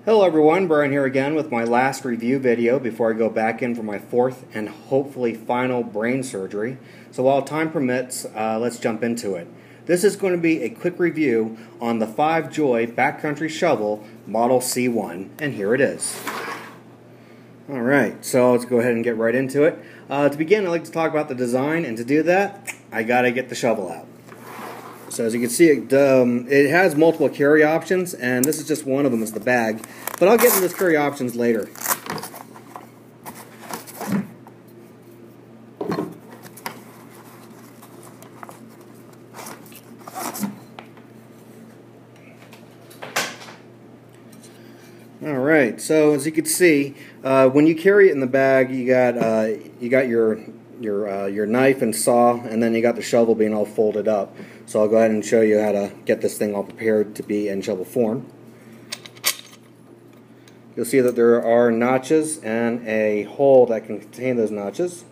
Hello everyone, Brian here again with my last review video before I go back in for my fourth and hopefully final brain surgery. So while time permits, let's jump into it. This is going to be a quick review on the FIVEJOY Backcountry Shovel Model C1, and here it is. Alright, so let's go ahead and get right into it. To begin, I'd like to talk about the design, and to do that, I gotta get the shovel out. So as you can see, it has multiple carry options, and this is just one of them, is the bag. But I'll get into those carry options later. Alright, so as you can see, when you carry it in the bag, you got your knife and saw, and then you got the shovel being all folded up. So I'll go ahead and show you how to get this thing all prepared to be in shovel form. You'll see that there are notches and a hole that can contain those notches.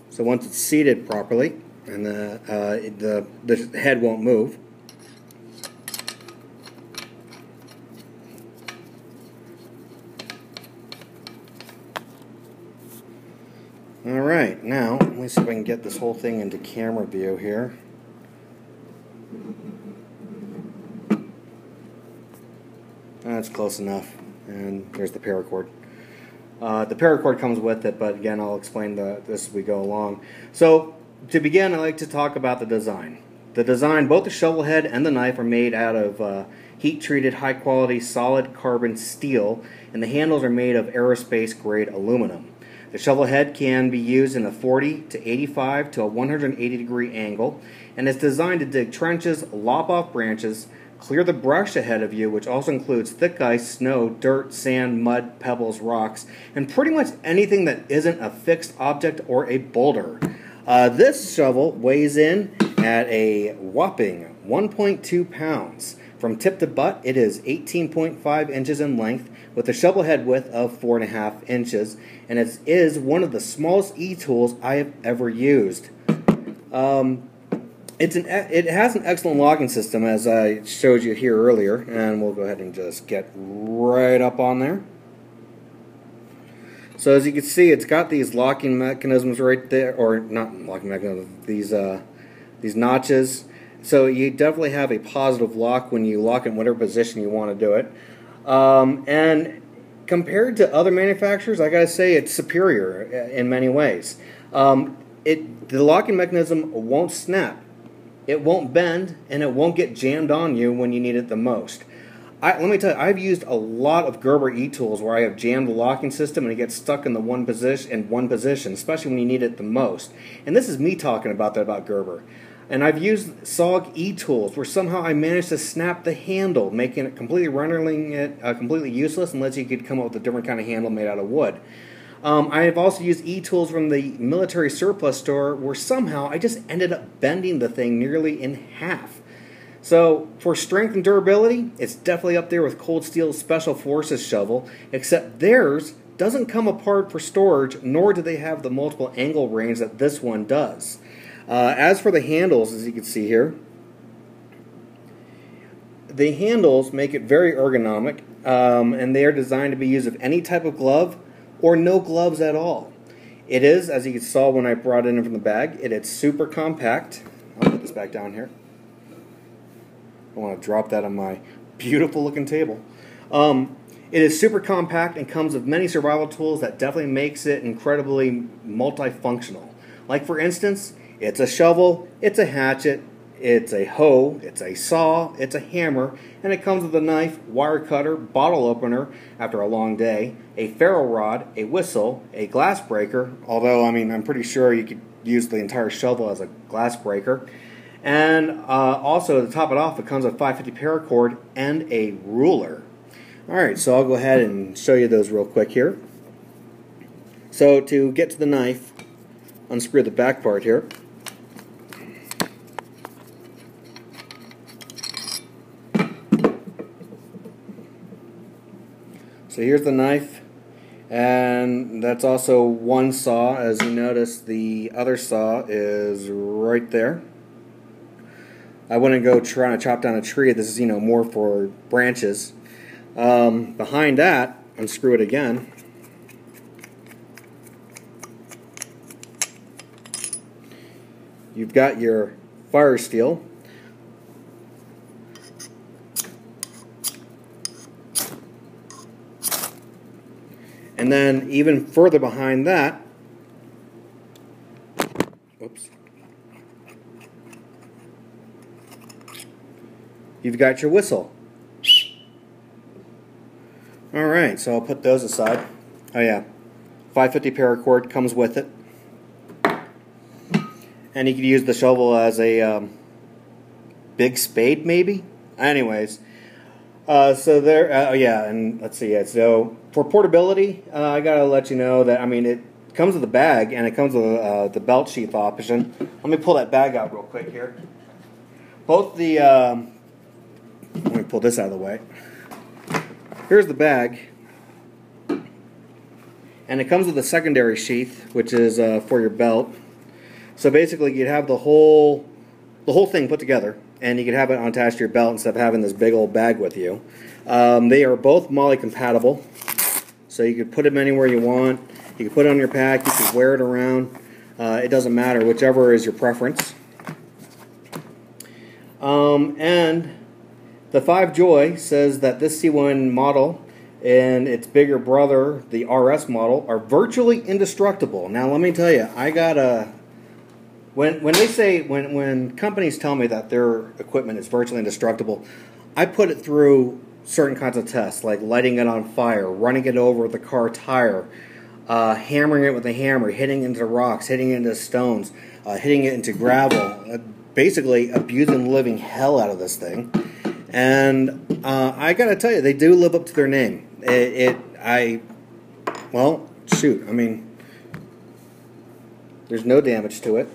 So once it's seated properly, and the head won't move. Alright, now let me see if I can get this whole thing into camera view here. That's close enough, and there's the paracord. The paracord comes with it, but again, I'll explain this as we go along. So, to begin, I'd like to talk about the design. The design, both the shovel head and the knife are made out of heat-treated, high-quality, solid carbon steel, and the handles are made of aerospace-grade aluminum. The shovel head can be used in a 40 to 85 to a 180 degree angle, and it's designed to dig trenches, lop off branches, clear the brush ahead of you, which also includes thick ice, snow, dirt, sand, mud, pebbles, rocks, and pretty much anything that isn't a fixed object or a boulder. This shovel weighs in at a whopping 1.2 pounds. From tip to butt, it is 18.5 inches in length, with a shovel head width of 4.5 inches, and it is one of the smallest e-tools I have ever used. It has an excellent locking system, as I showed you here earlier, and we'll go ahead and just get right up on there. So as you can see, it's got these locking mechanisms right there, or not locking mechanisms, these notches. So you definitely have a positive lock when you lock in whatever position you want to do it. And compared to other manufacturers, I gotta say it's superior in many ways. The locking mechanism won't snap. It won't bend, and it won't get jammed on you when you need it the most. Let me tell you, I've used a lot of Gerber e-tools where I have jammed the locking system and it gets stuck in one position, especially when you need it the most. And this is me talking about that about Gerber. And I've used SOG e-tools where somehow I managed to snap the handle, making it rendering it completely useless unless you could come up with a different kind of handle made out of wood. I have also used e-tools from the military surplus store where somehow I just ended up bending the thing nearly in half. So for strength and durability, it's definitely up there with Cold Steel's Special Forces shovel, except theirs doesn't come apart for storage, nor do they have the multiple angle range that this one does. As for the handles, as you can see here, the handles make it very ergonomic, and they are designed to be used with any type of glove or no gloves at all. It is, as you saw when I brought it in from the bag, it's super compact. I'll put this back down here. I want to drop that on my beautiful looking table. It is super compact and comes with many survival tools that definitely makes it incredibly multifunctional. Like for instance, it's a shovel, it's a hatchet, it's a hoe, it's a saw, it's a hammer, and it comes with a knife, wire cutter, bottle opener after a long day, a ferro rod, a whistle, a glass breaker, although I'm pretty sure you could use the entire shovel as a glass breaker, and also to top it off, it comes with 550 paracord and a ruler. Alright, so I'll go ahead and show you those real quick here. So to get to the knife, unscrew the back part here. So here's the knife, and that's also one saw. As you notice, the other saw is right there. I wouldn't go trying to chop down a tree. This is, more for branches. Behind that, unscrew it again. You've got your fire steel. And then even further behind that, whoops, you've got your whistle. Alright, so I'll put those aside. Oh yeah, 550 paracord comes with it. And you could use the shovel as a big spade, maybe? Anyways, so there, oh yeah, and let's see, so for portability, I gotta let you know that, it comes with a bag, and it comes with the belt sheath option. Let me pull that bag out real quick here. Both the, let me pull this out of the way. Here's the bag, and it comes with a secondary sheath, which is for your belt. So basically, you'd have the whole thing put together, and you could have it attached to your belt instead of having this big old bag with you. They are both Molle Compatible, so you could put them anywhere you want. You can put it on your pack. You can wear it around. It doesn't matter, whichever is your preference. And the FIVEJOY says that this C1 model and its bigger brother, the RS model, are virtually indestructible. Now, let me tell you, I got a... When they say, when companies tell me that their equipment is virtually indestructible, I put it through certain kinds of tests, like lighting it on fire, running it over with a car tire, hammering it with a hammer, hitting it into rocks, hitting it into stones, hitting it into gravel, basically abusing the living hell out of this thing. And I gotta tell you, they do live up to their name. Well, shoot, there's no damage to it.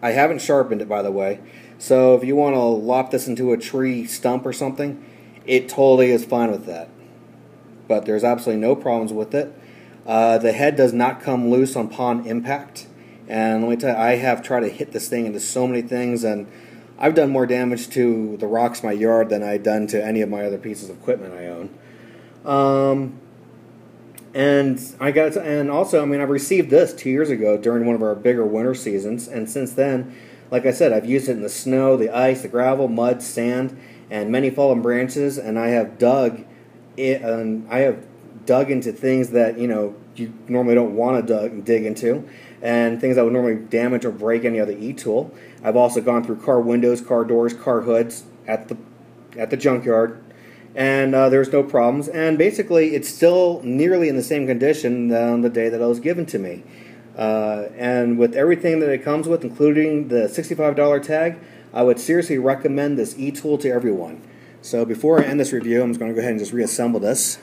I haven't sharpened it, by the way. So if you want to lop this into a tree stump or something, it totally is fine with that. But there's absolutely no problems with it. The head does not come loose upon impact. And let me tell you, I have tried to hit this thing into so many things, and I've done more damage to the rocks in my yard than I've done to any of my other pieces of equipment I own. And also, I've received this 2 years ago during one of our bigger winter seasons, and since then, like I said, I've used it in the snow, the ice, the gravel, mud, sand, and many fallen branches, and I have dug into things that you normally don't want to dig into, and things that would normally damage or break any other e-tool. I've also gone through car windows, car doors, car hoods at the junkyard. And there's no problems, and basically it's still nearly in the same condition on the day that it was given to me. And with everything that it comes with, including the $65 tag, I would seriously recommend this e-tool to everyone. So before I end this review, I'm just going to go ahead and just reassemble this.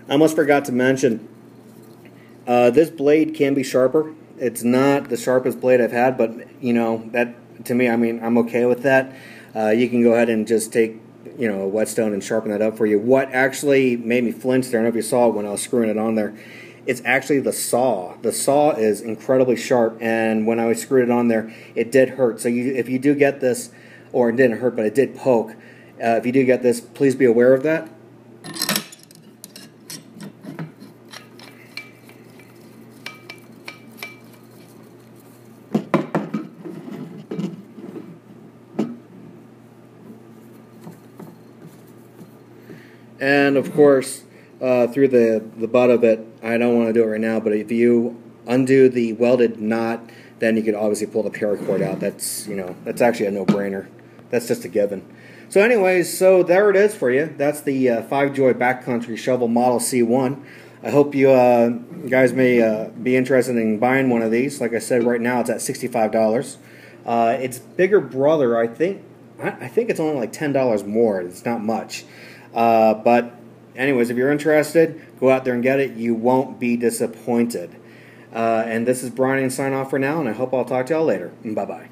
I almost forgot to mention, this blade can be sharper. It's not the sharpest blade I've had, but that to me, I'm okay with that. You can go ahead and just take a whetstone and sharpen that up for you. What actually made me flinch there, I don't know if you saw it when I was screwing it on there, it's actually the saw. The saw is incredibly sharp, and when I screwed it on there, it did hurt. So if you do get this, or it didn't hurt, but it did poke, if you do get this, please be aware of that. And of course, through the butt of it, I don't want to do it right now, but if you undo the welded knot, then you could obviously pull the paracord out. That's that's actually a no-brainer. That's just a given. So anyways, so there it is for you. That's the FIVEJOY Backcountry Shovel Model C1. I hope you guys may be interested in buying one of these. Like I said, right now it's at $65. Its bigger brother, I think it's only like $10 more. It's not much. But anyways, if you're interested, go out there and get it. You won't be disappointed. And this is Brian, and sign off for now, and I hope I'll talk to y'all later. Bye-bye.